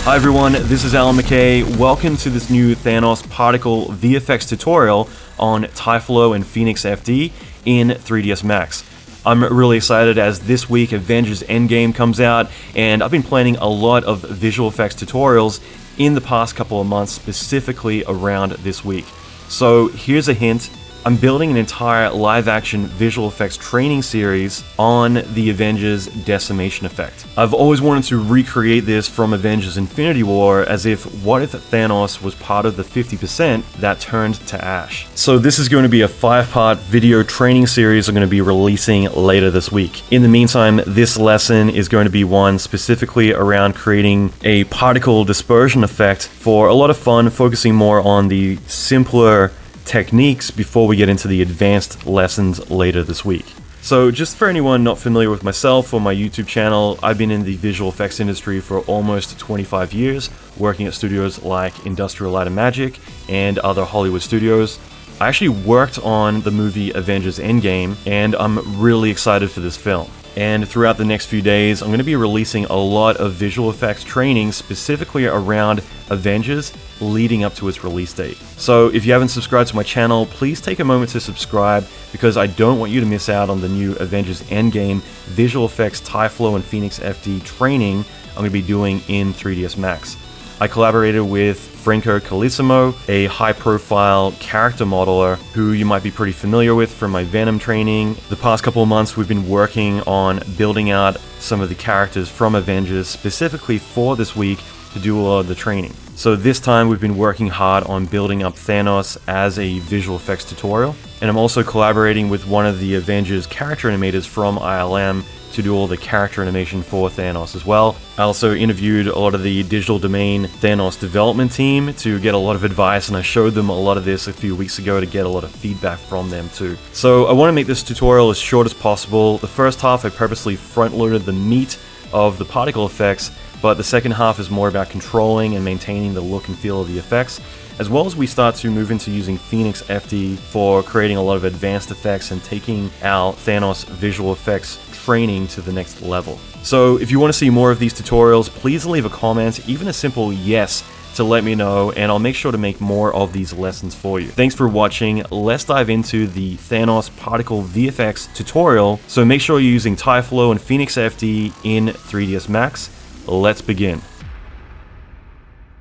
Hi everyone, this is Allan McKay. Welcome to this new Thanos particle VFX tutorial on Tyflow and Phoenix FD in 3ds Max. I'm really excited as this week Avengers Endgame comes out, and I've been planning a lot of visual effects tutorials in the past couple of months, specifically around this week. So here's a hint. I'm building an entire live-action visual effects training series on the Avengers decimation effect. I've always wanted to recreate this from Avengers Infinity War, as if what if Thanos was part of the 50% that turned to ash. So this is going to be a 5-part video training series I'm going to be releasing later this week. In the meantime, this lesson is going to be one specifically around creating a particle dispersion effect for a lot of fun, focusing more on the simpler techniques before we get into the advanced lessons later this week. So just for anyone not familiar with myself or my YouTube channel, I've been in the visual effects industry for almost 25 years, working at studios like Industrial Light and Magic and other Hollywood studios. I actually worked on the movie Avengers Endgame, and I'm really excited for this film. And throughout the next few days, I'm going to be releasing a lot of visual effects training specifically around Avengers leading up to its release date. So if you haven't subscribed to my channel, please take a moment to subscribe, because I don't want you to miss out on the new Avengers Endgame visual effects Tyflow and Phoenix FD training I'm going to be doing in 3ds Max. I collaborated with Franco Carissimo, a high-profile character modeler who you might be pretty familiar with from my Venom training. The past couple of months we've been working on building out some of the characters from Avengers specifically for this week to do a lot of the training. So this time we've been working hard on building up Thanos as a visual effects tutorial, and I'm also collaborating with one of the Avengers character animators from ILM to do all the character animation for Thanos as well. I also interviewed a lot of the digital domain Thanos development team to get a lot of advice, and I showed them a lot of this a few weeks ago to get a lot of feedback from them too. So I want to make this tutorial as short as possible. The first half I purposely front-loaded the meat of the particle effects, but the second half is more about controlling and maintaining the look and feel of the effects, as well as we start to move into using Phoenix FD for creating a lot of advanced effects and taking our Thanos visual effects training to the next level. So if you want to see more of these tutorials, please leave a comment, even a simple yes, to let me know, and I'll make sure to make more of these lessons for you. Thanks for watching. Let's dive into the Thanos particle VFX tutorial. So make sure you're using Tyflow and Phoenix FD in 3ds Max. Let's begin.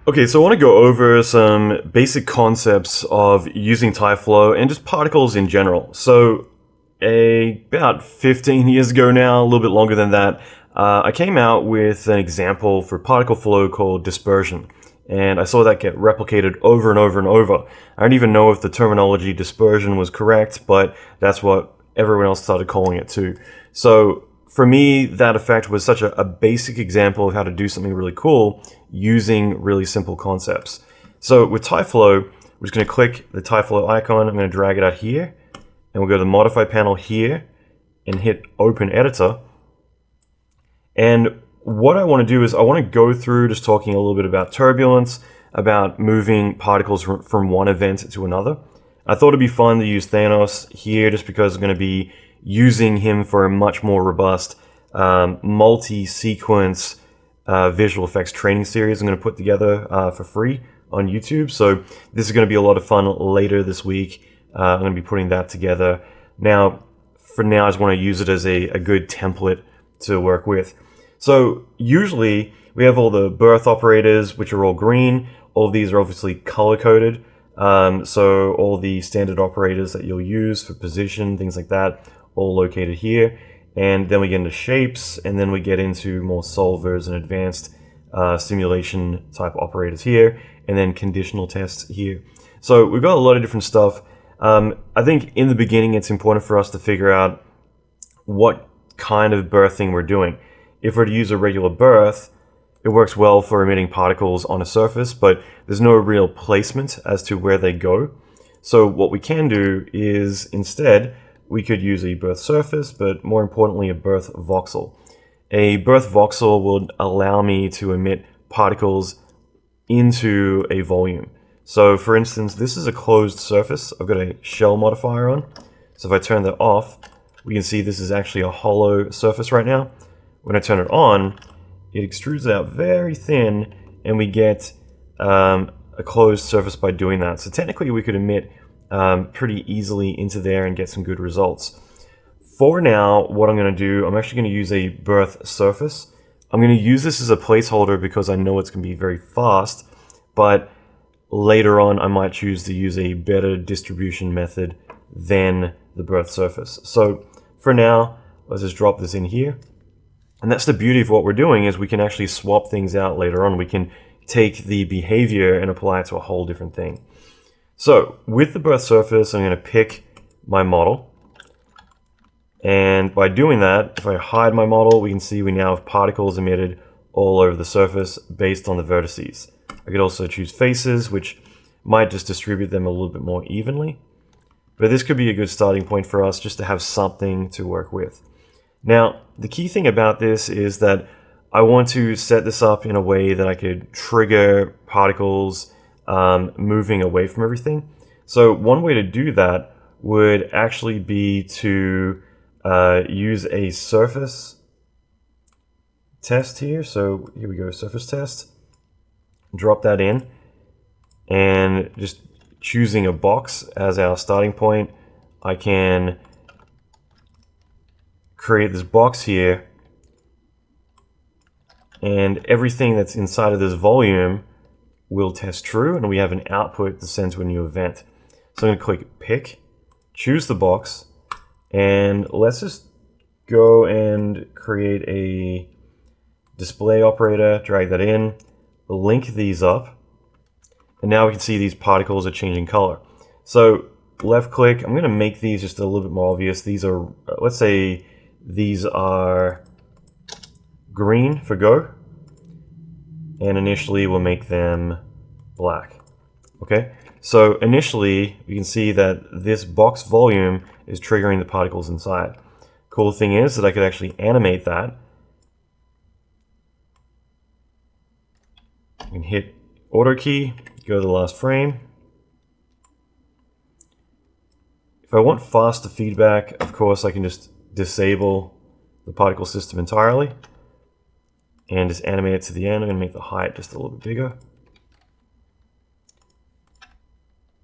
Okay, so I want to go over some basic concepts of using Tyflow and just particles in general. So about 15 years ago now, a little bit longer than that, I came out with an example for particle flow called dispersion. And I saw that get replicated over and over and over. I don't even know if the terminology dispersion was correct, but that's what everyone else started calling it too. So for me, that effect was such a basic example of how to do something really cool using really simple concepts. So with Tyflow, we're just going to click the Tyflow icon. I'm going to drag it out here, and we'll go to the Modify panel here and hit Open Editor. And what I want to do is I want to go through just talking a little bit about turbulence, about moving particles from one event to another. I thought it'd be fun to use Thanos here just because I'm going to be using him for a much more robust multi-sequence visual effects training series I'm going to put together for free on YouTube. So this is going to be a lot of fun later this week. I'm going to be putting that together. Now, for now, I just want to use it as a good template to work with. So usually we have all the birth operators, which are all green. All of these are obviously color-coded. So all the standard operators that you'll use for position, things like that, all located here. And then we get into shapes, and then we get into more solvers and advanced simulation type operators here, and then conditional tests here. So we've got a lot of different stuff. I think in the beginning it's important for us to figure out what kind of birthing we're doing. If we're to use a regular birth, it works well for emitting particles on a surface, but there's no real placement as to where they go. So what we can do is instead, we could use a birth surface, but more importantly, a birth voxel. A birth voxel will allow me to emit particles into a volume. So for instance, this is a closed surface. I've got a shell modifier on. So if I turn that off, we can see this is actually a hollow surface right now. When I turn it on, it extrudes out very thin and we get a closed surface by doing that. So technically we could emit pretty easily into there and get some good results. For now, what I'm going to do, I'm actually going to use a birth surface. I'm going to use this as a placeholder because I know it's going to be very fast, but later on I might choose to use a better distribution method than the birth surface. So for now, let's just drop this in here. And that's the beauty of what we're doing, is we can actually swap things out later on. We can take the behavior and apply it to a whole different thing. So with the birth surface, I'm going to pick my model. And by doing that, if I hide my model, we can see we now have particles emitted all over the surface based on the vertices. I could also choose faces, which might just distribute them a little bit more evenly. But this could be a good starting point for us just to have something to work with. Now, the key thing about this is that I want to set this up in a way that I could trigger particles moving away from everything. So one way to do that would actually be to use a surface test here. So here we go, surface test. Drop that in, and just choosing a box as our starting point, I can create this box here, and everything that's inside of this volume will test true, and we have an output to send to a new event. So I'm going to click pick, choose the box, and let's just go and create a display operator, drag that in, link these up, and now we can see these particles are changing color. So left click, I'm going to make these just a little bit more obvious. These are, let's say these are green for go, and initially we'll make them black. Okay, so initially we can see that this box volume is triggering the particles inside. Cool thing is that I could actually animate that. I can hit auto key, go to the last frame. If I want faster feedback, of course I can just disable the particle system entirely and just animate it to the end. I'm going to make the height just a little bit bigger.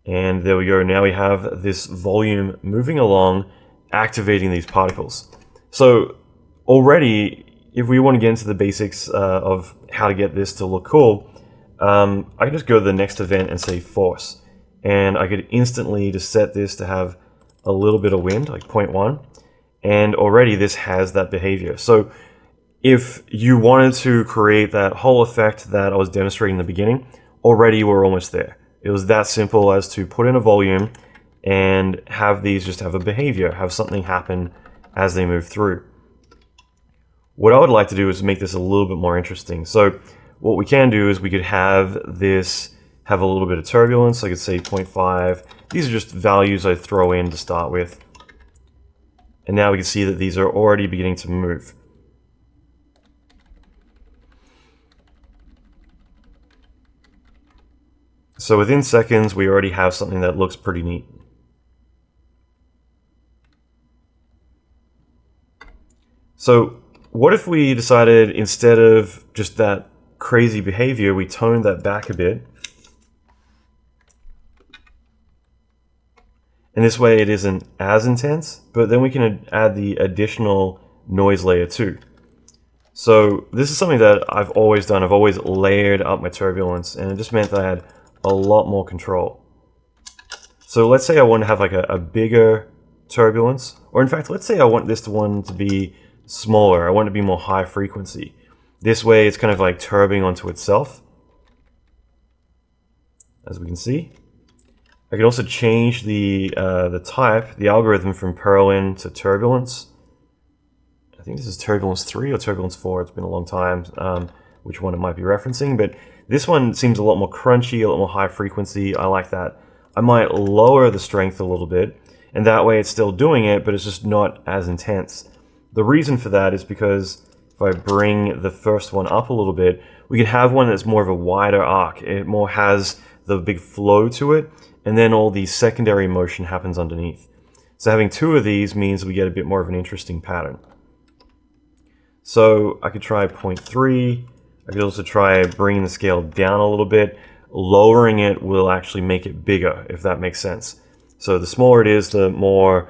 And there we go. Now we have this volume moving along, activating these particles. So already, if we want to get into the basics of how to get this to look cool, I can just go to the next event and say force. And I could instantly just set this to have a little bit of wind, like 0.1. And already this has that behavior. So if you wanted to create that whole effect that I was demonstrating in the beginning, already we're almost there. It was that simple as to put in a volume and have these just have a behavior, have something happen as they move through. What I would like to do is make this a little bit more interesting. So what we can do is we could have this have a little bit of turbulence. I could say 0.5. These are just values I throw in to start with. And now we can see that these are already beginning to move. So within seconds, we already have something that looks pretty neat. So what if we decided, instead of just that crazy behavior, we toned that back a bit? And this way it isn't as intense, but then we can add the additional noise layer too. So this is something that I've always done. I've always layered up my turbulence, and it just meant that I had a lot more control. So let's say I want to have like a bigger turbulence, or in fact, let's say I want this one to be smaller. I want it to be more high frequency. This way it's kind of like turbing onto itself, as we can see. I can also change the type, the algorithm, from Perlin to turbulence. I think this is turbulence 3 or turbulence 4. It's been a long time which one it might be referencing, but this one seems a lot more crunchy, a lot more high frequency. I like that. I might lower the strength a little bit, and that way it's still doing it, but it's just not as intense. The reason for that is because if I bring the first one up a little bit, we could have one that's more of a wider arc. It more has the big flow to it, and then all the secondary motion happens underneath. So having two of these means we get a bit more of an interesting pattern. So I could try 0.3, I I could also try bringing the scale down a little bit. Lowering it will actually make it bigger, if that makes sense. So the smaller it is, the more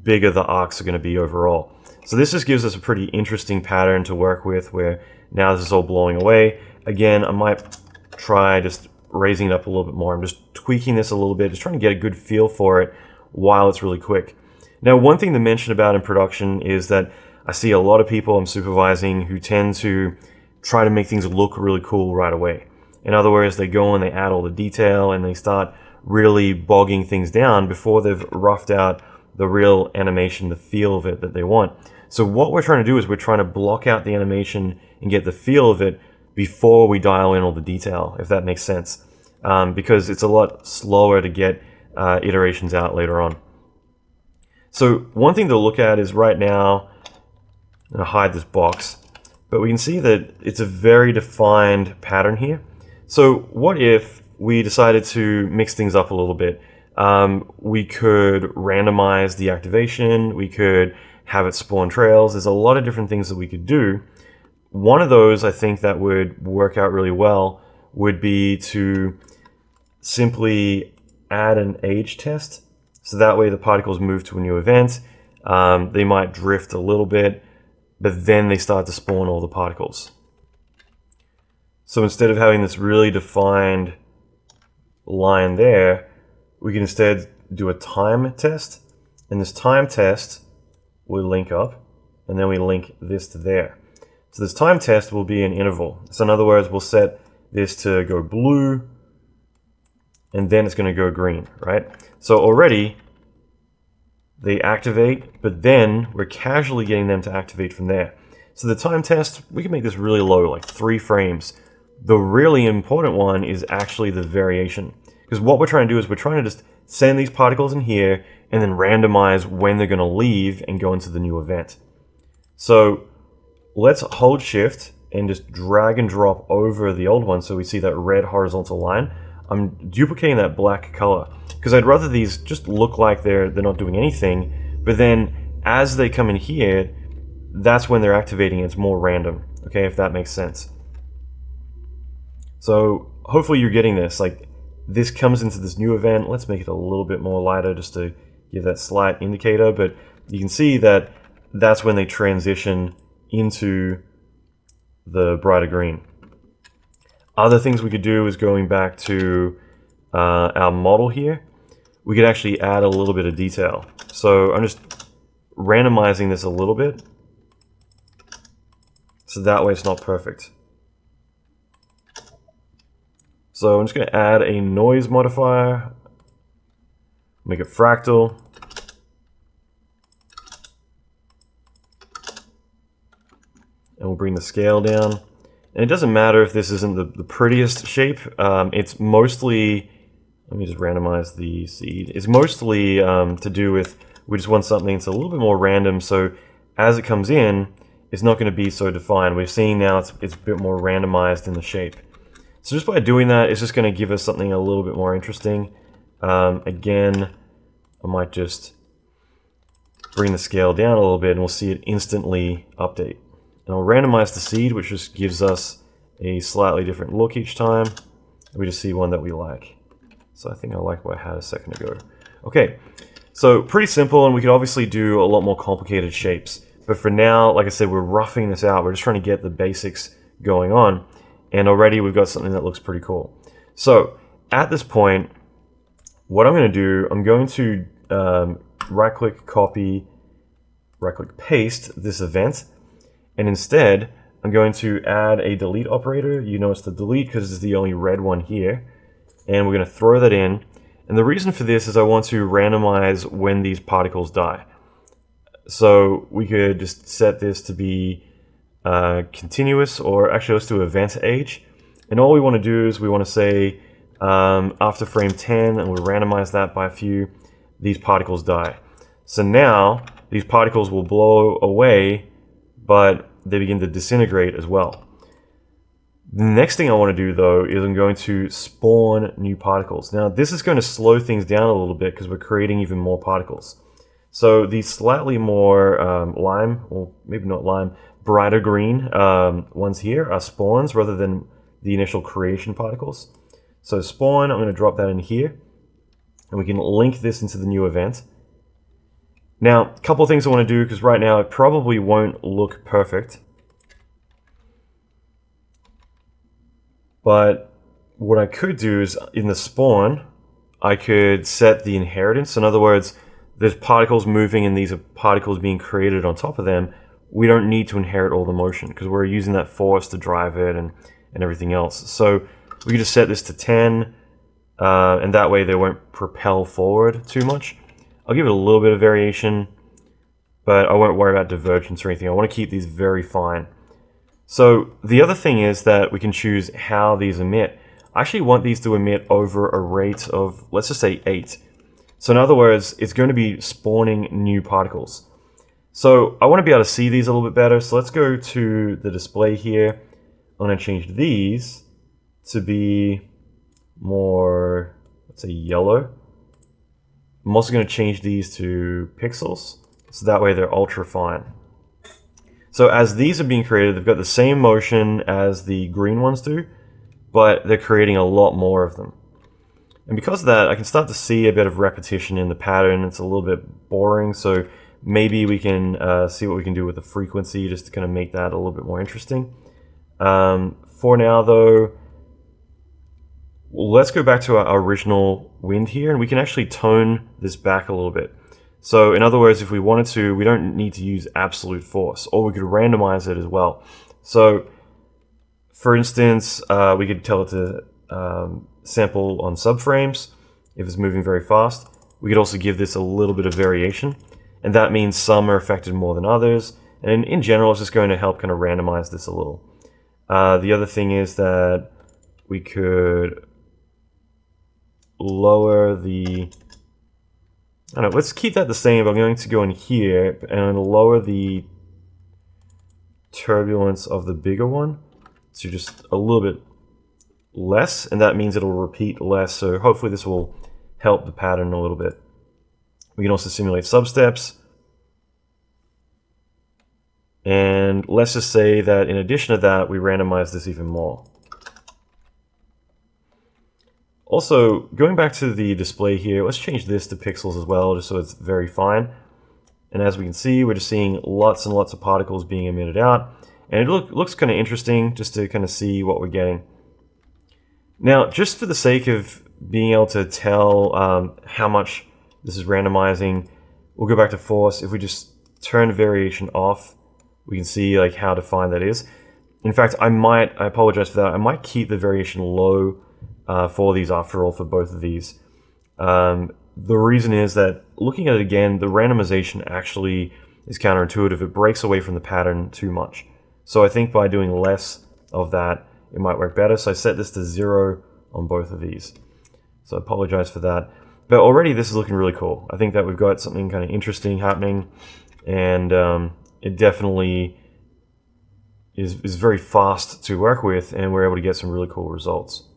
bigger the arcs are going to be overall. So this just gives us a pretty interesting pattern to work with, where now this is all blowing away. Again, I might try just raising it up a little bit more. I'm just tweaking this a little bit, just trying to get a good feel for it while it's really quick. Now, one thing to mention about in production is that I see a lot of people I'm supervising who tend to try to make things look really cool right away. In other words, they go and they add all the detail and they start really bogging things down before they've roughed out the real animation, the feel of it that they want. So what we're trying to do is we're trying to block out the animation and get the feel of it before we dial in all the detail, if that makes sense. Because it's a lot slower to get iterations out later on. So one thing to look at is right now, I'm going to hide this box, but we can see that it's a very defined pattern here. So what if we decided to mix things up a little bit? We could randomize the activation, we could have it spawn trails. There's a lot of different things that we could do. One of those I think that would work out really well would be to simply add an age test. So that way the particles move to a new event. They might drift a little bit, but then they start to spawn all the particles. So instead of having this really defined line there, we can instead do a time test. And this time test will link up, and then we link this to there. So this time test will be an interval. So in other words, we'll set this to go blue, and then it's going to go green, right? So already they activate, but then we're casually getting them to activate from there. So the time test, we can make this really low, like 3 frames. The really important one is actually the variation. Because what we're trying to do is we're trying to just send these particles in here and then randomize when they're going to leave and go into the new event. So let's hold shift and just drag and drop over the old one so we see that red horizontal line. I'm duplicating that black color because I'd rather these just look like they're not doing anything, but then as they come in here, that's when they're activating. It's more random, okay, if that makes sense. So hopefully you're getting this. Like, this comes into this new event. Let's make it a little bit more lighter just to give that slight indicator, but you can see that that's when they transition into the brighter green. Other things we could do is going back to our model here. We could actually add a little bit of detail. So I'm just randomizing this a little bit, so that way it's not perfect. So I'm just going to add a noise modifier, make it fractal. And we'll bring the scale down. And it doesn't matter if this isn't the prettiest shape. It's mostly, let me just randomize the seed. It's mostly to do with, we just want something that's a little bit more random, so as it comes in, it's not going to be so defined. We're seeing now it's a bit more randomized in the shape. So just by doing that, it's just going to give us something a little bit more interesting. Again, I might just bring the scale down a little bit and we'll see it instantly update. And I'll randomize the seed, which just gives us a slightly different look each time. We just see one that we like. So I think I like what I had a second ago. Okay, so pretty simple, and we could obviously do a lot more complicated shapes. But for now, like I said, we're roughing this out. We're just trying to get the basics going on. And already we've got something that looks pretty cool. So at this point, what I'm going to do, I'm going to right-click copy, right-click paste this event. And instead, I'm going to add a delete operator. You notice the delete because it's the only red one here. And we're going to throw that in. And the reason for this is I want to randomize when these particles die. So we could just set this to be continuous, or actually let's do event age. And all we want to do is we want to say after frame 10, and we'll randomize that by a few, these particles die. So now these particles will blow away, but they begin to disintegrate as well. The next thing I want to do though is I'm going to spawn new particles. Now this is going to slow things down a little bit because we're creating even more particles. So these slightly more lime, or maybe not lime, brighter green ones here are spawns rather than the initial creation particles. So spawn, I'm going to drop that in here, and we can link this into the new event. Now, a couple of things I want to do, because right now it probably won't look perfect. But what I could do is, in the spawn, I could set the inheritance. In other words, there's particles moving and these are particles being created on top of them. We don't need to inherit all the motion because we're using that force to drive it and everything else. So we can just set this to 10, and that way they won't propel forward too much. I'll give it a little bit of variation, but I won't worry about divergence or anything. I want to keep these very fine. So the other thing is that we can choose how these emit. I actually want these to emit over a rate of, let's just say 8. So in other words, it's going to be spawning new particles. So I want to be able to see these a little bit better. So let's go to the display here. I'm going to change these to be more, let's say, yellow. I'm also going to change these to pixels, so that way they're ultra fine. So as these are being created, they've got the same motion as the green ones do, but they're creating a lot more of them. And because of that, I can start to see a bit of repetition in the pattern. It's a little bit boring, so maybe we can see what we can do with the frequency just to kind of make that a little bit more interesting. For now, though, let's go back to our original wind here, and we can actually tone this back a little bit. So in other words, if we wanted to, we don't need to use absolute force, or we could randomize it as well. So for instance, we could tell it to sample on subframes if it's moving very fast. We could also give this a little bit of variation, and that means some are affected more than others. And in general, it's just going to help kind of randomize this a little. The other thing is that we could lower the, I don't know, let's keep that the same. I'm going to go in here and lower the turbulence of the bigger one to just a little bit less, and that means it'll repeat less, so hopefully this will help the pattern a little bit. We can also simulate substeps, and let's just say that in addition to that, we randomize this even more. Also, going back to the display here, let's change this to pixels as well, just so it's very fine. And as we can see, we're just seeing lots and lots of particles being emitted out. And it looks kind of interesting just to kind of see what we're getting. Now, just for the sake of being able to tell how much this is randomizing, we'll go back to force. If we just turn variation off, we can see like how defined that is. In fact, I apologize for that, I might keep the variation low for these after all, for both of these. The reason is that looking at it again, the randomization actually is counterintuitive. It breaks away from the pattern too much. So I think by doing less of that, it might work better. So I set this to 0 on both of these. So I apologize for that. But already this is looking really cool. I think that we've got something kind of interesting happening, and it definitely is very fast to work with, and we're able to get some really cool results.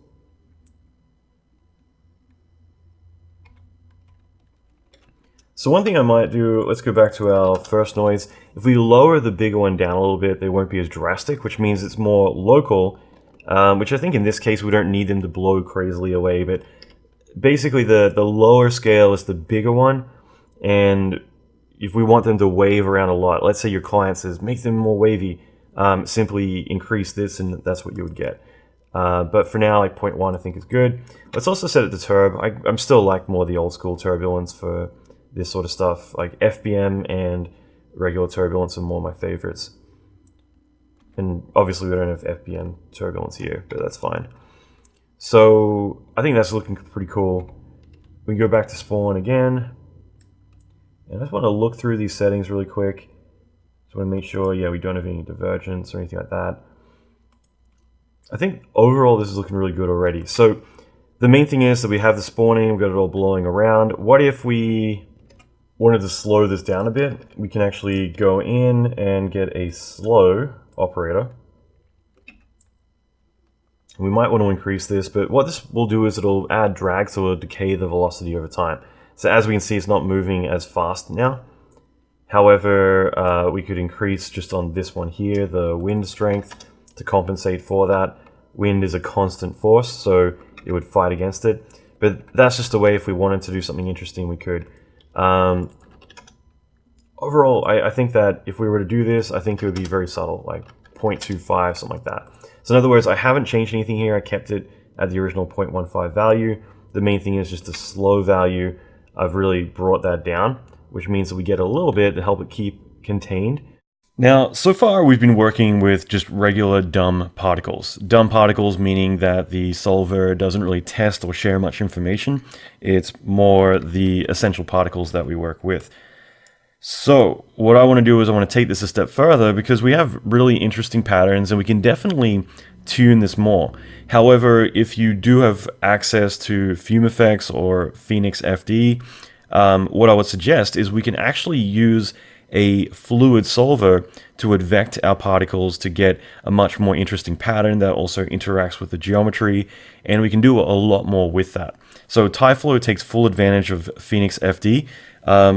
So one thing I might do, let's go back to our first noise. If we lower the bigger one down a little bit, they won't be as drastic, which means it's more local, which I think in this case we don't need them to blow crazily away, but basically the lower scale is the bigger one, and if we want them to wave around a lot, let's say your client says, make them more wavy, simply increase this and that's what you would get. But for now, like 0.1 I think is good. Let's also set it to turb. I'm still like more the old school turbulence for this sort of stuff. Like FBM and regular turbulence are more my favorites. And obviously we don't have FBM turbulence here, but that's fine. So I think that's looking pretty cool. We can go back to spawn again. And I just want to look through these settings really quick. Just want to make sure, yeah, we don't have any divergence or anything like that. I think overall this is looking really good already. So the main thing is that we have the spawning, we've got it all blowing around. What if we wanted to slow this down a bit? We can actually go in and get a slow operator. We might want to increase this, but what this will do is it'll add drag, so it'll decay the velocity over time. So as we can see, it's not moving as fast now. However, we could increase just on this one here, the wind strength, to compensate for that. Wind is a constant force, so it would fight against it. But that's just a way, if we wanted to do something interesting, we could. Overall, I think that if we were to do this, I think it would be very subtle, like 0.25, something like that. So in other words, I haven't changed anything here. I kept it at the original 0.15 value. The main thing is just a slow value. I've really brought that down, which means that we get a little bit to help it keep contained. Now, so far we've been working with just regular dumb particles. Dumb particles meaning that the solver doesn't really test or share much information. It's more the essential particles that we work with. So what I want to do is I want to take this a step further, because we have really interesting patterns and we can definitely tune this more. However, if you do have access to FumeFX or Phoenix FD, what I would suggest is we can actually use a fluid solver to advect our particles to get a much more interesting pattern that also interacts with the geometry, and we can do a lot more with that. So Tyflow takes full advantage of Phoenix FD,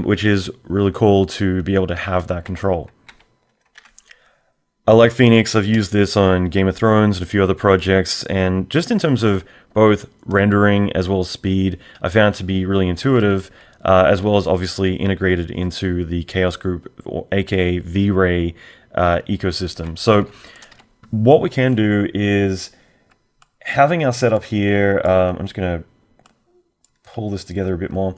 which is really cool to be able to have that control. I like Phoenix. I've used this on Game of Thrones and a few other projects, and just in terms of both rendering as well as speed, I found it to be really intuitive, as well as obviously integrated into the Chaos Group, or aka vray ecosystem. So what we can do is, having our setup here, I'm just going to pull this together a bit more.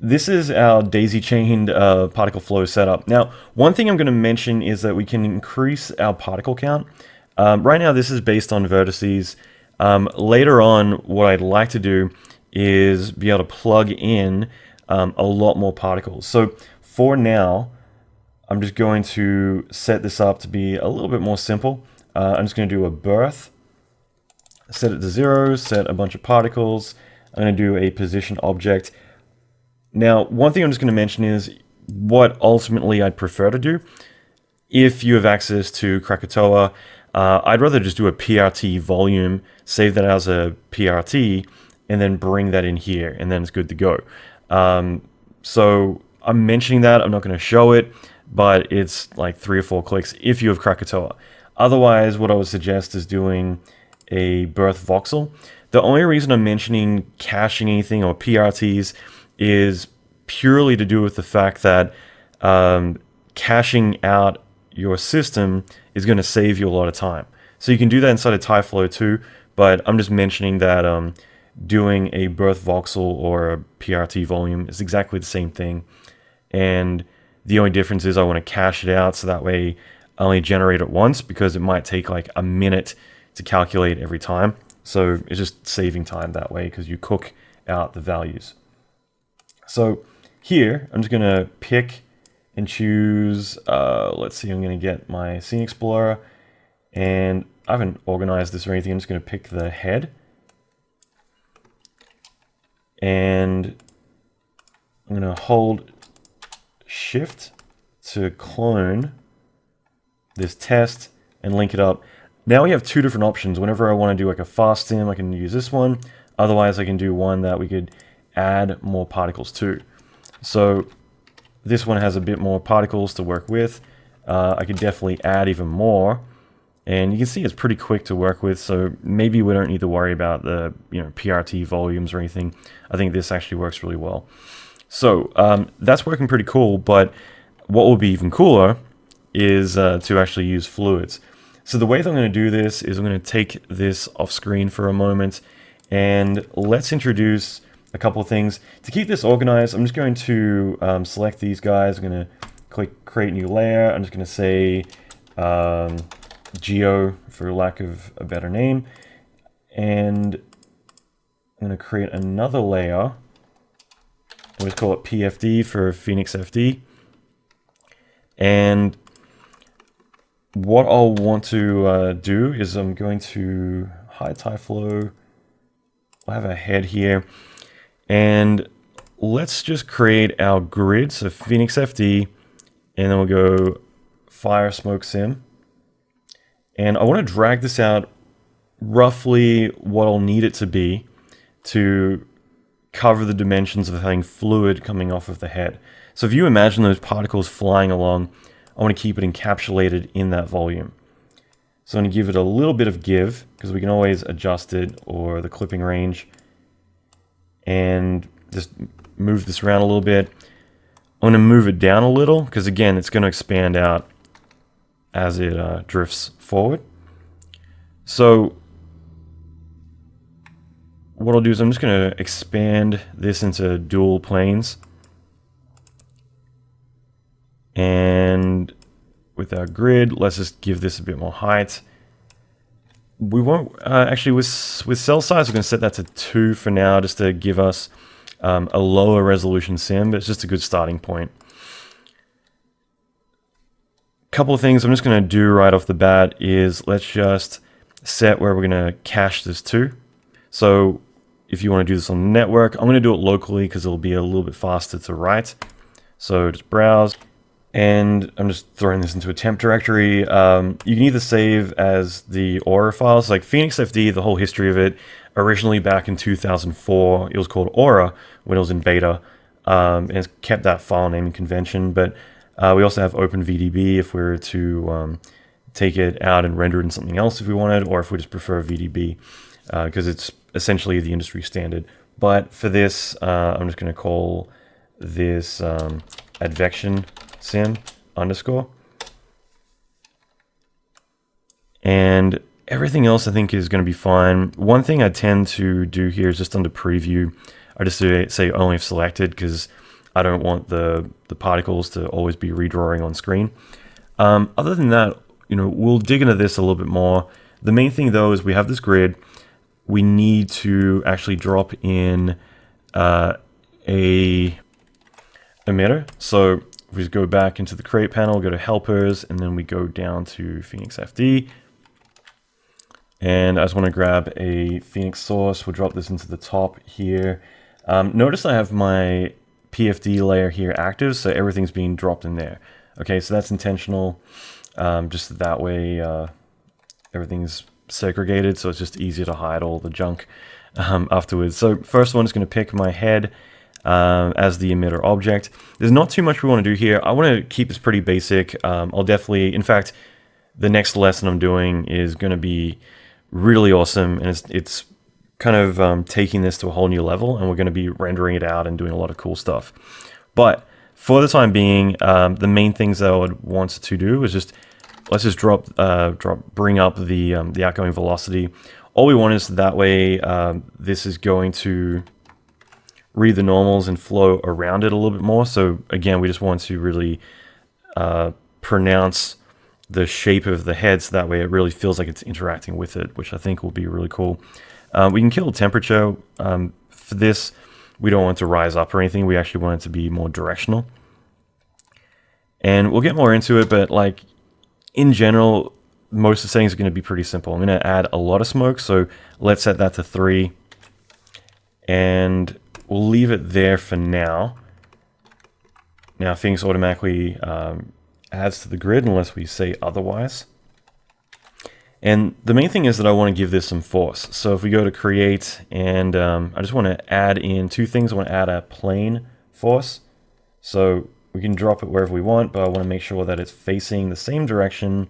This is our daisy-chained particle flow setup. Now, one thing I'm going to mention is that we can increase our particle count. Right now, this is based on vertices. Later on, what I'd like to do is be able to plug in a lot more particles. So for now, I'm just going to set this up to be a little bit more simple. I'm just going to do a birth, set it to 0, set a bunch of particles. I'm going to do a position object. Now, one thing I'm just going to mention is what ultimately I'd prefer to do. If you have access to Krakatoa, I'd rather just do a PRT volume, save that as a PRT, and then bring that in here, and then it's good to go. So I'm mentioning that, I'm not going to show it, but it's like 3 or 4 clicks if you have Krakatoa. Otherwise, what I would suggest is doing a birth voxel. The only reason I'm mentioning caching anything or PRTs is purely to do with the fact that caching out your system is going to save you a lot of time. So you can do that inside of Tyflow too, but I'm just mentioning that doing a birth voxel or a PRT volume is exactly the same thing. And the only difference is I want to cache it out so that way I only generate it once, because it might take like a minute to calculate every time. So it's just saving time that way because you cook out the values. So here, I'm just going to pick and choose, let's see, I'm going to get my Scene Explorer, and I haven't organized this or anything. I'm just going to pick the head, and I'm going to hold Shift to clone this test and link it up. Now we have 2 different options. Whenever I want to do like a fast sim, I can use this one. Otherwise, I can do one that we could add more particles to. So this one has a bit more particles to work with. I could definitely add even more, and you can see it's pretty quick to work with. So maybe we don't need to worry about the PRT volumes or anything. I think this actually works really well. So that's working pretty cool. But what will be even cooler is to actually use fluids. So the way that I'm going to do this is I'm going to take this off screen for a moment, and let's introduce a couple of things. To keep this organized, I'm just going to select these guys. I'm going to click create new layer. I'm just going to say Geo for lack of a better name. And I'm going to create another layer. We'll just call it PFD for Phoenix FD. And what I'll want to do is I'm going to hide Tyflow. I'll have a head here. And let's just create our grid. So Phoenix FD, and then we'll go Fire Smoke Sim. And I want to drag this out roughly what I'll need it to be to cover the dimensions of having fluid coming off of the head. So if you imagine those particles flying along, I want to keep it encapsulated in that volume. So I'm going to give it a little bit of give, because we can always adjust it or the clipping range, and just move this around a little bit. I'm going to move it down a little, because again, it's going to expand out as it drifts forward. So what I'll do is I'm just going to expand this into dual planes. And with our grid, let's just give this a bit more height. We won't, actually with cell size, we're going to set that to 2 for now, just to give us a lower resolution sim, but it's just a good starting point. Couple of things I'm just going to do right off the bat is let's just set where we're going to cache this to. So if you want to do this on the network, I'm going to do it locally because it'll be a little bit faster to write. So just browse, and I'm just throwing this into a temp directory. You can either save as the Aura files, like Phoenix FD, the whole history of it. Originally back in 2004, it was called Aura when it was in beta, and it's kept that file naming convention. But we also have OpenVDB if we were to take it out and render it in something else if we wanted, or if we just prefer VDB, because it's essentially the industry standard. But for this, I'm just going to call this advection sim underscore. And everything else I think is going to be fine. One thing I tend to do here is just under preview, I just say only if selected, because I don't want the particles to always be redrawing on screen. Other than that, we'll dig into this a little bit more. The main thing though is we have this grid. We need to actually drop in a emitter. So if we just go back into the create panel, go to helpers, and then we go down to Phoenix FD. And I just want to grab a Phoenix source. We'll drop this into the top here. Notice I have my PFD layer here active, so everything's being dropped in there. Okay, so that's intentional. Just that way everything's segregated, so it's just easier to hide all the junk afterwards. So first one is going to pick my head as the emitter object. There's not too much we want to do here. I want to keep this pretty basic. I'll definitely, in fact, the next lesson I'm doing is going to be really awesome, and it's kind of taking this to a whole new level, and we're going to be rendering it out and doing a lot of cool stuff. But for the time being, the main things that I would want to do is just let's just bring up the outgoing velocity. All we want is that way this is going to read the normals and flow around it a little bit more. So again, we just want to really pronounce the shape of the head, so that way it really feels like it's interacting with it, which I think will be really cool. We can kill temperature. For this, we don't want it to rise up or anything. We actually want it to be more directional. And we'll get more into it, but like in general, most of the settings are going to be pretty simple. I'm going to add a lot of smoke, so let's set that to 3. And we'll leave it there for now. Now things automatically adds to the grid unless we say otherwise. And the main thing is that I want to give this some force. So if we go to create, and I just want to add in 2 things. I want to add a plane force. So we can drop it wherever we want, but I want to make sure that it's facing the same direction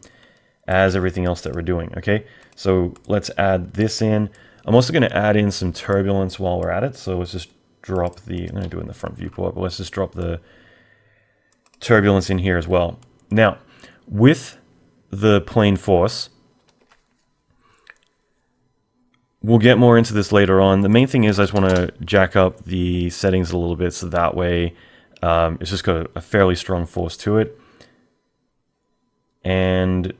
as everything else that we're doing. Okay, so let's add this in. I'm also going to add in some turbulence while we're at it. So let's just drop I'm going to do it in the front viewport, but let's just drop the turbulence in here as well. Now, with the plane force, we'll get more into this later on. The main thing is I just want to jack up the settings a little bit, so that way it's just got a fairly strong force to it. And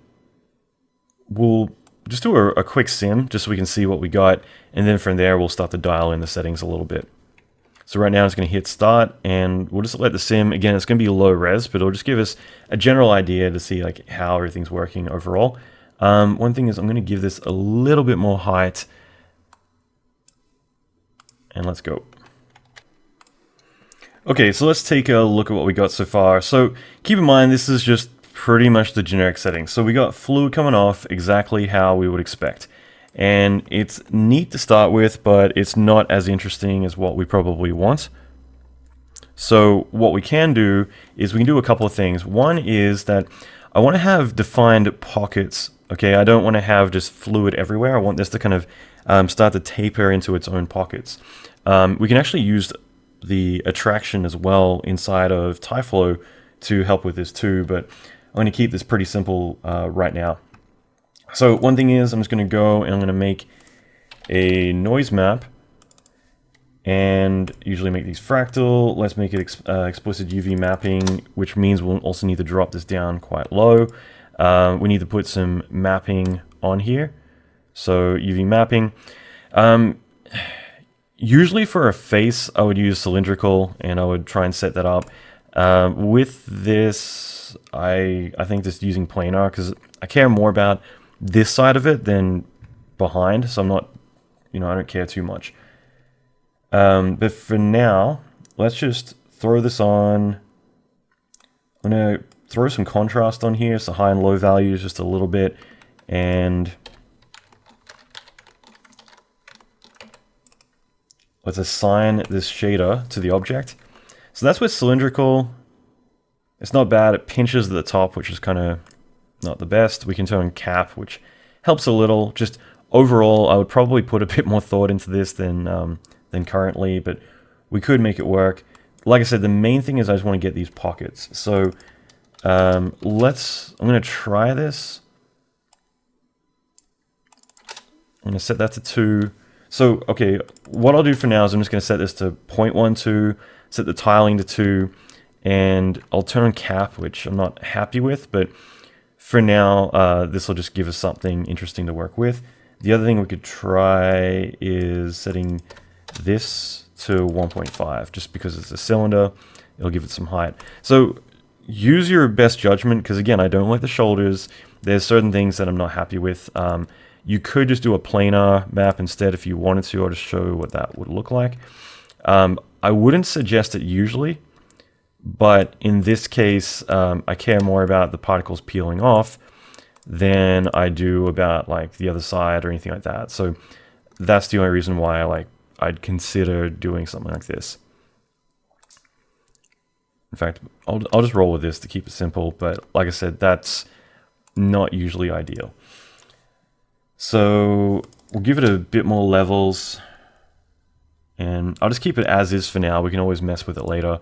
we'll just do a quick sim just so we can see what we got, and then from there we'll start to dial in the settings a little bit. So right now it's going to hit start, and we'll just let the sim, again, it's going to be low res, but it'll just give us a general idea to see like how everything's working overall. One thing is I'm going to give this a little bit more height, and let's go. Okay, so let's take a look at what we got so far. So keep in mind, this is just pretty much the generic settings. So we got fluid coming off exactly how we would expect. And it's neat to start with, but it's not as interesting as what we probably want. So what we can do is we can do a couple of things. One is that I want to have defined pockets. Okay, I don't want to have just fluid everywhere. I want this to kind of start to taper into its own pockets. We can actually use the attraction as well inside of Tyflow to help with this too, but I'm going to keep this pretty simple right now. So one thing is I'm just going to go and I'm going to make a noise map, and usually make these fractal. Let's make it explicit UV mapping, which means we'll also need to drop this down quite low. We need to put some mapping on here. So UV mapping. Usually for a face, I would use cylindrical, and I would try and set that up. With this, I think just using planar, because I care more about this side of it than behind, so I'm not, I don't care too much. But for now, let's just throw this on. I'm going to throw some contrast on here, so high and low values just a little bit, and let's assign this shader to the object. So that's with cylindrical. It's not bad. It pinches at the top, which is kind of not the best. We can turn cap, which helps a little. Just overall, I would probably put a bit more thought into this than currently, but we could make it work. Like I said, the main thing is I just want to get these pockets. So I'm going to try this. I'm going to set that to 2. So, okay, what I'll do for now is I'm just going to set this to 0.12, set the tiling to 2, and I'll turn on cap, which I'm not happy with, but for now, this will just give us something interesting to work with. The other thing we could try is setting this to 1.5, just because it's a cylinder, it'll give it some height. So use your best judgment, because again, I don't like the shoulders. There's certain things that I'm not happy with. You could just do a planar map instead if you wanted to. I'll just show what that would look like. I wouldn't suggest it usually, but in this case, I care more about the particles peeling off than I do about like the other side or anything like that. So that's the only reason why I'd consider doing something like this. In fact, I'll just roll with this to keep it simple, but like I said, that's not usually ideal. So we'll give it a bit more levels, and I'll just keep it as is for now. We can always mess with it later.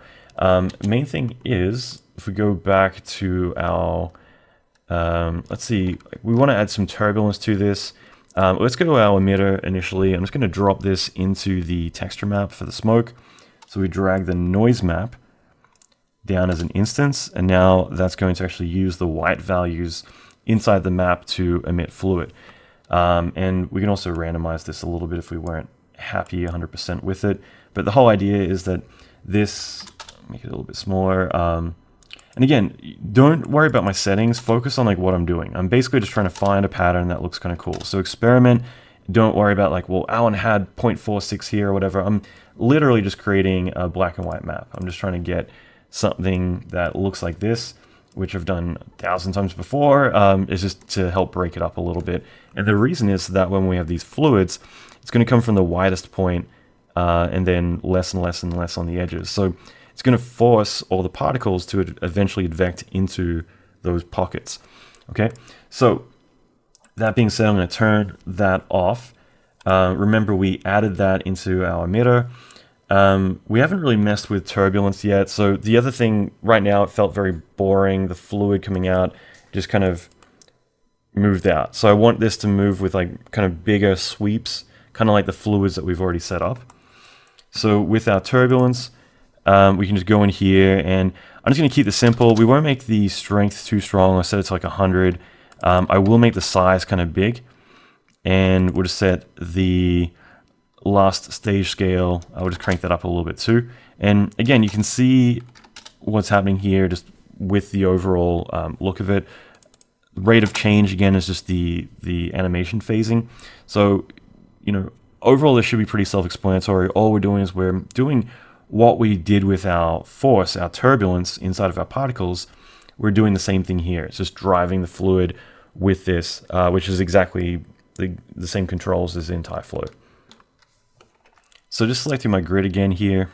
Main thing is, if we go back to our, let's see, we want to add some turbulence to this. Let's go to our emitter initially. I'm just going to drop this into the texture map for the smoke. So we drag the noise map down as an instance, and now that's going to actually use the white values inside the map to emit fluid. And we can also randomize this a little bit if we weren't happy 100% with it. But the whole idea is that this, make it a little bit smaller. And again, don't worry about my settings. Focus on what I'm doing. I'm basically just trying to find a pattern that looks kind of cool. So experiment. Don't worry about well, Allan had 0.46 here or whatever. I'm literally just creating a black and white map. I'm just trying to get something that looks like this, which I've done 1,000 times before, is just to help break it up a little bit. And the reason is that when we have these fluids, it's going to come from the widest point, and then less and less and less on the edges. So it's going to force all the particles to eventually advect into those pockets. Okay, so that being said, I'm going to turn that off. Remember, we added that into our emitter. We haven't really messed with turbulence yet. So the other thing right now, it felt very boring. The fluid coming out just kind of moved out. So I want this to move with kind of bigger sweeps, kind of like the fluids that we've already set up. So with our turbulence, we can just go in here, and I'm just going to keep this simple. We won't make the strength too strong. I set it to 100. I will make the size kind of big, and we'll just set the last stage scale. I will just crank that up a little bit too. And again, you can see what's happening here just with the overall look of it. Rate of change, again, is just the animation phasing. So, overall, this should be pretty self-explanatory. All we're doing is we're doing what we did with our force, our turbulence inside of our particles. We're doing the same thing here. It's just driving the fluid with this, which is exactly the same controls as in Tyflow. So just selecting my grid again here.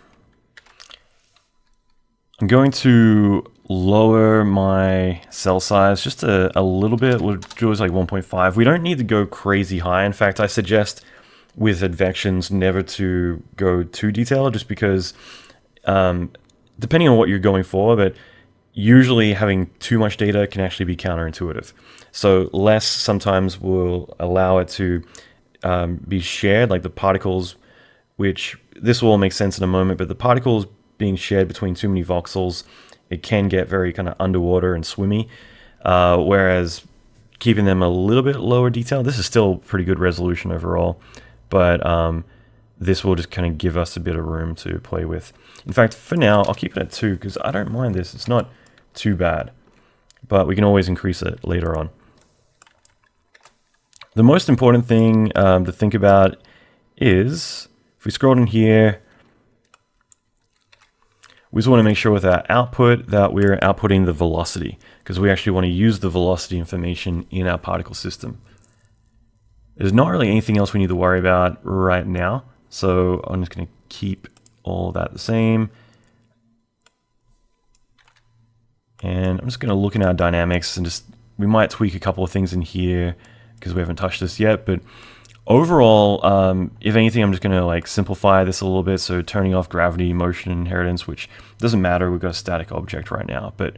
I'm going to lower my cell size just a little bit. We'll do it like 1.5. We don't need to go crazy high. In fact, I suggest with advections never to go too detailed, just because depending on what you're going for, but usually having too much data can actually be counterintuitive. So less sometimes will allow it to be shared, like the particles, which this will all make sense in a moment, but the particles being shared between too many voxels, it can get very kind of underwater and swimmy, whereas keeping them a little bit lower detail, this is still pretty good resolution overall, but this will just kind of give us a bit of room to play with. In fact, for now, I'll keep it at 2 because I don't mind this. It's not too bad, but we can always increase it later on. The most important thing to think about is, if we scroll in here, we just want to make sure with our output that we're outputting the velocity, because we actually want to use the velocity information in our particle system. There's not really anything else we need to worry about right now, so I'm just going to keep all that the same. And I'm just going to look in our dynamics and we might tweak a couple of things in here because we haven't touched this yet, but overall, if anything, I'm just going to like simplify this a little bit. So turning off gravity, motion, inheritance, which doesn't matter. We've got a static object right now, but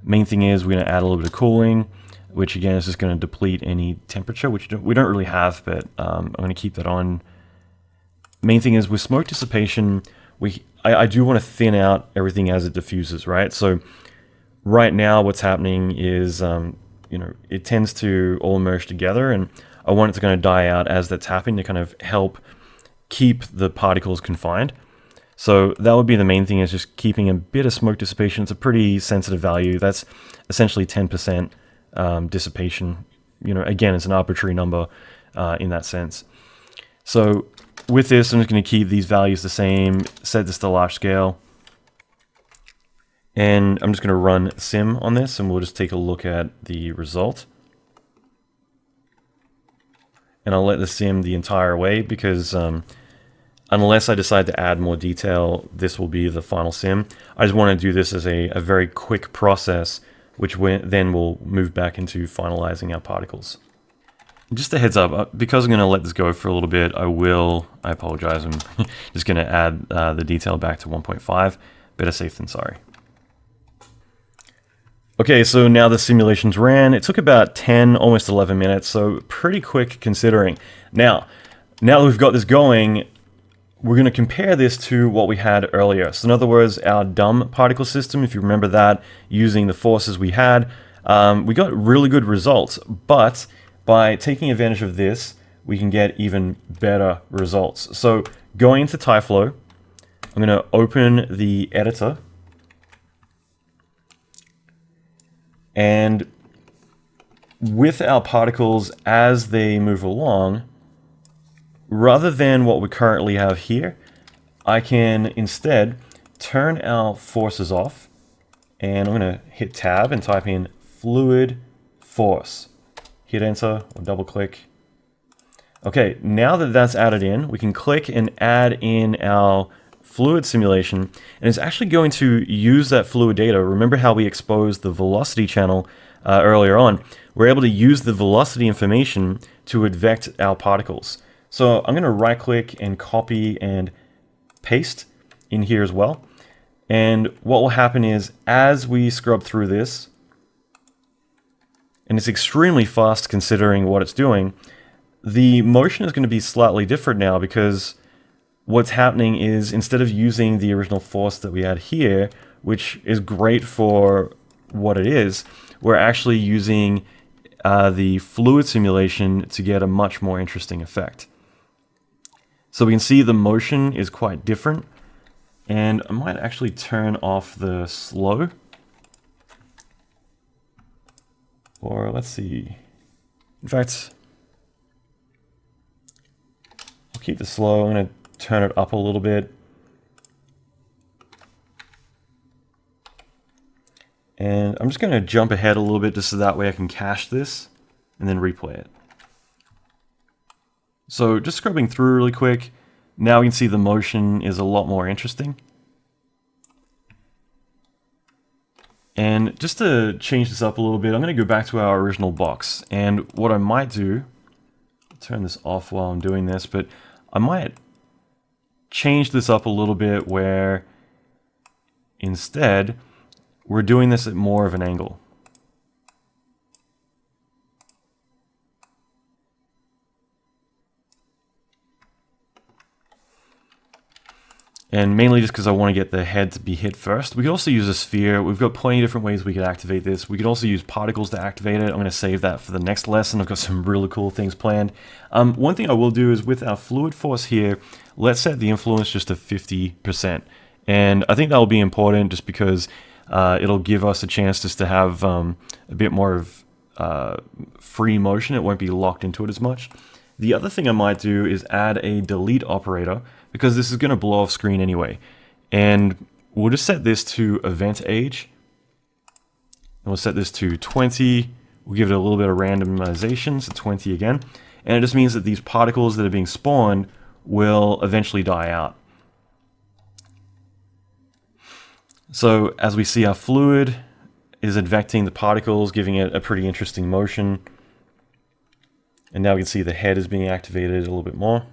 main thing is we're going to add a little bit of cooling, which again is just going to deplete any temperature, which we don't really have, but I'm going to keep that on. Main thing is with smoke dissipation, I do want to thin out everything as it diffuses, right? So right now what's happening is, it tends to all merge together, and I want it to kind of die out as that's happening to kind of help keep the particles confined. So that would be the main thing, is just keeping a bit of smoke dissipation. It's a pretty sensitive value. That's essentially 10% dissipation. Again, it's an arbitrary number in that sense. So with this, I'm just going to keep these values the same, set this to large scale. And I'm just going to run sim on this, and we'll just take a look at the result. And I'll let the sim the entire way, because unless I decide to add more detail, this will be the final sim. I just want to do this as a very quick process, which then will move back into finalizing our particles. Just a heads up, because I'm going to let this go for a little bit, I apologize, I'm just going to add the detail back to 1.5. Better safe than sorry. Okay, so now the simulations ran. It took about 10, almost 11 minutes, so pretty quick considering. Now that we've got this going, we're going to compare this to what we had earlier. So in other words, our dumb particle system, if you remember that, using the forces we had, we got really good results. But by taking advantage of this, we can get even better results. So going into Tyflow, I'm going to open the editor. And with our particles as they move along, rather than what we currently have here, I can instead turn our forces off, and I'm going to hit tab and type in fluid force. Hit enter or double click. Okay, now that that's added in, we can click and add in our fluid simulation, and it's actually going to use that fluid data. Remember how we exposed the velocity channel earlier on? We're able to use the velocity information to advect our particles. So I'm going to right click and copy and paste in here as well. And what will happen is, as we scrub through this, and it's extremely fast considering what it's doing, the motion is going to be slightly different now, because what's happening is, instead of using the original force that we had here, which is great for what it is, we're actually using the fluid simulation to get a much more interesting effect. So we can see the motion is quite different, and I might actually turn off the slow. Or let's see. In fact, I'll keep the slow. I'm going to turn it up a little bit. And I'm just going to jump ahead a little bit just so that way I can cache this and then replay it. So just scrubbing through really quick. Now we can see the motion is a lot more interesting. And just to change this up a little bit, I'm going to go back to our original box. And what I might do, I'll turn this off while I'm doing this, but I might change this up a little bit where instead we're doing this at more of an angle. And mainly just because I want to get the head to be hit first. We could also use a sphere. We've got plenty of different ways we could activate this. We could also use particles to activate it. I'm going to save that for the next lesson. I've got some really cool things planned. One thing I will do is with our fluid force here, let's set the influence just to 50%. And I think that will be important just because it'll give us a chance just to have a bit more of free motion. It won't be locked into it as much. The other thing I might do is add a delete operator, because this is going to blow off screen anyway. And we'll just set this to event age. And we'll set this to 20. We'll give it a little bit of randomization, so 20 again. And it just means that these particles that are being spawned will eventually die out. So as we see, our fluid is advecting the particles, giving it a pretty interesting motion. And now we can see the head is being activated a little bit more.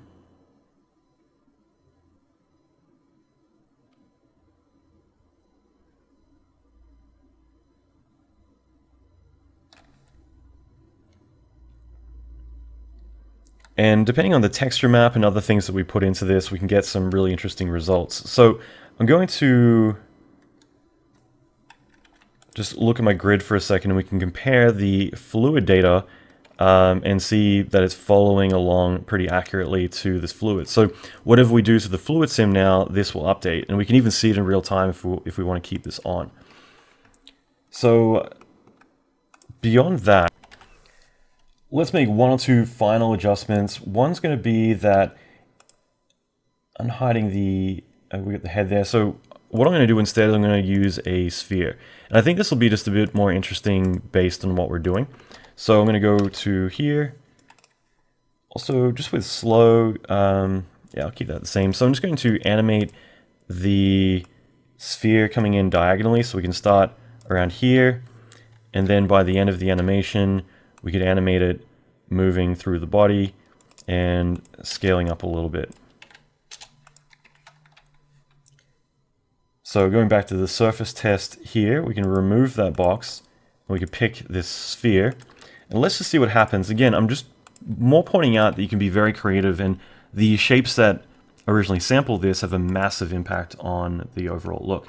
And depending on the texture map and other things that we put into this, we can get some really interesting results. So I'm going to just look at my grid for a second, and we can compare the fluid data and see that it's following along pretty accurately to this fluid. So whatever we do to the fluid sim now, this will update. And we can even see it in real time if we want to keep this on. So beyond that, let's make one or two final adjustments. One's going to be that I'm hiding the, we got the head there. So what I'm going to do instead is I'm going to use a sphere. And I think this will be just a bit more interesting based on what we're doing. So I'm going to go to here. Also, just with slow, yeah, I'll keep that the same. So I'm just going to animate the sphere coming in diagonally. So we can start around here. And then by the end of the animation, we could animate it moving through the body and scaling up a little bit. So going back to the surface test here, we can remove that box and we can pick this sphere. And let's just see what happens. Again, I'm just more pointing out that you can be very creative, and the shapes that originally sampled this have a massive impact on the overall look.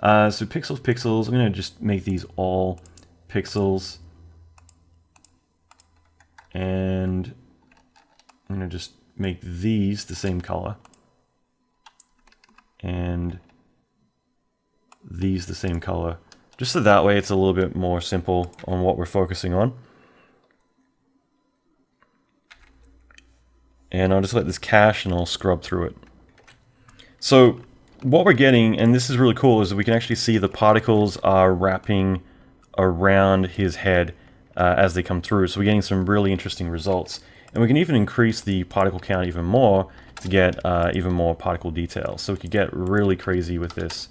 So pixels, pixels, I'm going to just make these all pixels. And I'm going to just make these the same color. And these the same color. Just so that way it's a little bit more simple on what we're focusing on. And I'll just let this cache and I'll scrub through it. So what we're getting, and this is really cool, is that we can actually see the particles are wrapping around his head as they come through. So we're getting some really interesting results. And we can even increase the particle count even more to get even more particle detail. So we could get really crazy with this.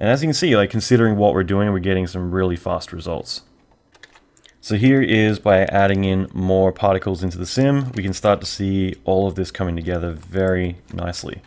And as you can see, like considering what we're doing, we're getting some really fast results. So here is by adding in more particles into the sim, we can start to see all of this coming together very nicely.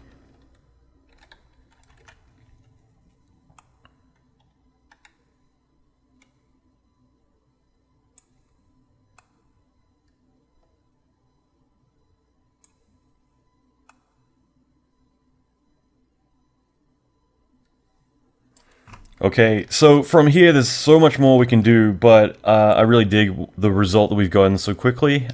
Okay, so from here there's so much more we can do, but I really dig the result that we've gotten so quickly.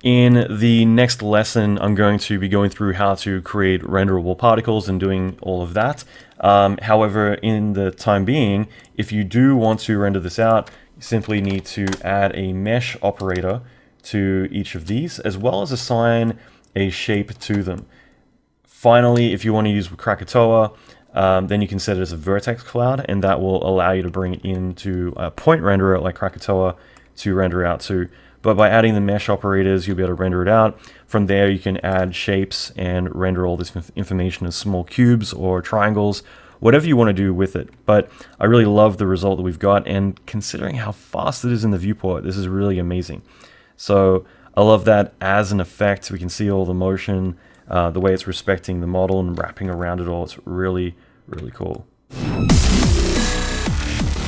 In the next lesson, I'm going to be going through how to create renderable particles and doing all of that. However, in the time being, if you do want to render this out, you simply need to add a mesh operator to each of these, as well as assign a shape to them. Finally, if you want to use Krakatoa, then you can set it as a vertex cloud, and that will allow you to bring it into a point renderer like Krakatoa to render out to. But by adding the mesh operators, you'll be able to render it out. From there, you can add shapes and render all this information as small cubes or triangles, whatever you want to do with it. But I really love the result that we've got, and considering how fast it is in the viewport, this is really amazing. So I love that as an effect, we can see all the motion, the way it's respecting the model and wrapping around it all. It's really, really cool.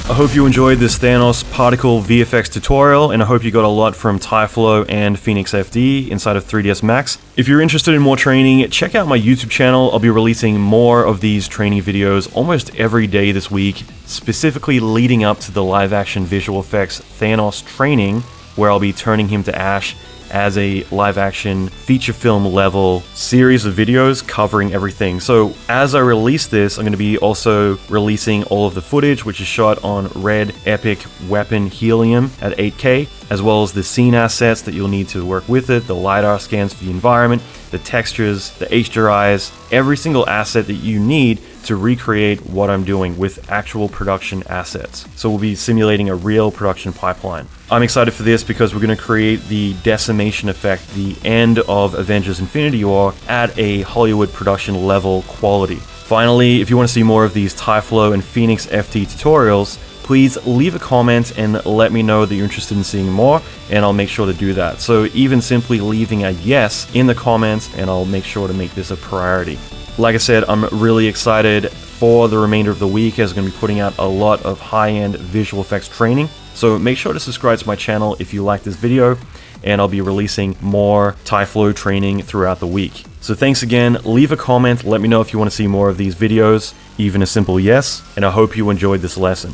I hope you enjoyed this Thanos particle VFX tutorial, and I hope you got a lot from Tyflow and Phoenix FD inside of 3ds Max. If you're interested in more training, check out my YouTube channel. I'll be releasing more of these training videos almost every day this week, specifically leading up to the live action visual effects Thanos training, where I'll be turning him to ash as a live action feature film level series of videos covering everything. So as I release this, I'm going to be also releasing all of the footage which is shot on Red Epic Weapon Helium at 8K, as well as the scene assets that you'll need to work with it, the LiDAR scans for the environment, the textures, the HDRIs, every single asset that you need to recreate what I'm doing with actual production assets. So we'll be simulating a real production pipeline. I'm excited for this because we're going to create the decimation effect, the end of Avengers Infinity War, at a Hollywood production level quality. Finally, if you want to see more of these Tyflow and Phoenix FD tutorials, please leave a comment and let me know that you're interested in seeing more, and I'll make sure to do that. So even simply leaving a yes in the comments, and I'll make sure to make this a priority. Like I said, I'm really excited for the remainder of the week, as I'm going to be putting out a lot of high-end visual effects training. So make sure to subscribe to my channel if you like this video, and I'll be releasing more Tyflow training throughout the week. So thanks again, leave a comment, let me know if you want to see more of these videos, even a simple yes, and I hope you enjoyed this lesson.